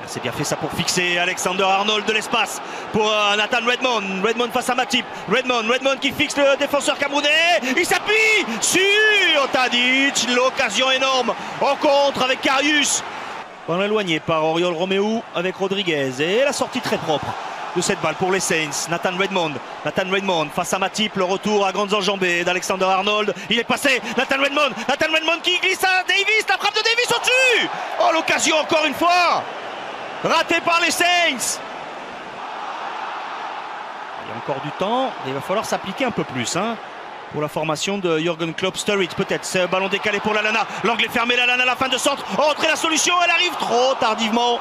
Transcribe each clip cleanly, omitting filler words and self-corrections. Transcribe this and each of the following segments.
C'est bien fait ça pour fixer Alexander Arnold de l'espace pour Nathan Redmond. Redmond face à Matip. Redmond qui fixe le défenseur camerounais. Il s'appuie sur Tadic. L'occasion énorme en contre avec Karius. On est éloigné par Oriol Romeu avec Rodriguez. Et la sortie très propre de cette balle pour les Saints. Nathan Redmond face à Matip. Le retour à grandes enjambées d'Alexander Arnold. Il est passé. Nathan Redmond qui glisse à Davis. La frappe de Davis au-dessus. Oh, l'occasion encore une fois. Raté par les Saints. Il y a encore du temps. Il va falloir s'appliquer un peu plus pour la formation de Jürgen Klopp. Sturridge peut-être. Ce ballon décalé pour Lallana. L'angle est fermé. Lallana, la fin de centre. Entrer la solution. Elle arrive trop tardivement.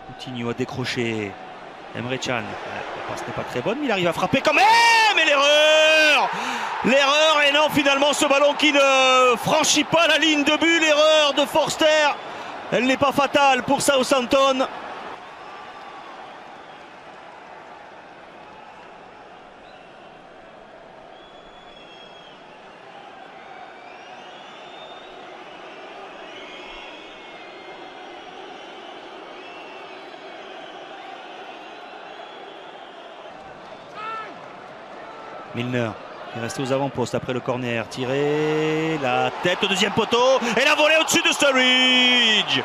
Coutinho a décroché. Emre Can. La passe n'est pas très bonne, mais il arrive à frapper quand même. Et l'erreur. Et non, finalement, ce ballon qui ne franchit pas la ligne de but. L'erreur de Forster. Elle n'est pas fatale pour Southampton. Milner est resté aux avant-postes après le corner. Tiré, la tête au deuxième poteau et la volée au-dessus de Sturridge.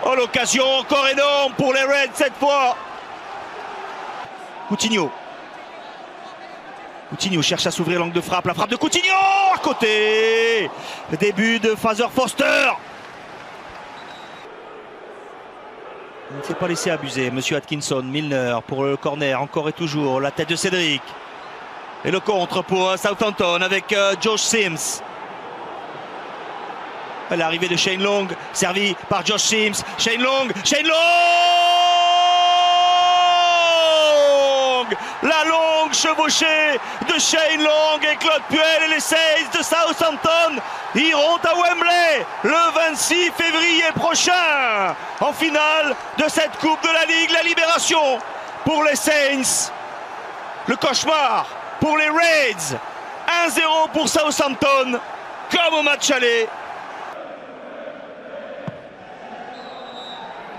Oh, l'occasion encore énorme pour les Reds cette fois. Coutinho cherche à s'ouvrir l'angle de frappe. La frappe de Coutinho à côté. Le début de Fraser Forster. Il ne s'est pas laissé abuser. Monsieur Atkinson, Milner pour le corner. Encore et toujours la tête de Cédric. Et le contre pour Southampton avec Josh Sims. L'arrivée de Shane Long, servi par Josh Sims. Shane Long. La longue chevauchée de Shane Long et Claude Puel et les Saints de Southampton iront à Wembley le 26 février prochain en finale de cette Coupe de la Ligue. La libération pour les Saints. Le cauchemar pour les Reds. 1-0 pour Southampton, comme au match aller.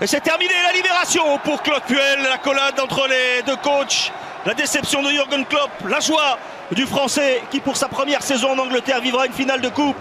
Et c'est terminé, la libération pour Claude Puel. La collade entre les deux coachs. La déception de Jürgen Klopp. La joie du Français qui, pour sa première saison en Angleterre, vivra une finale de coupe.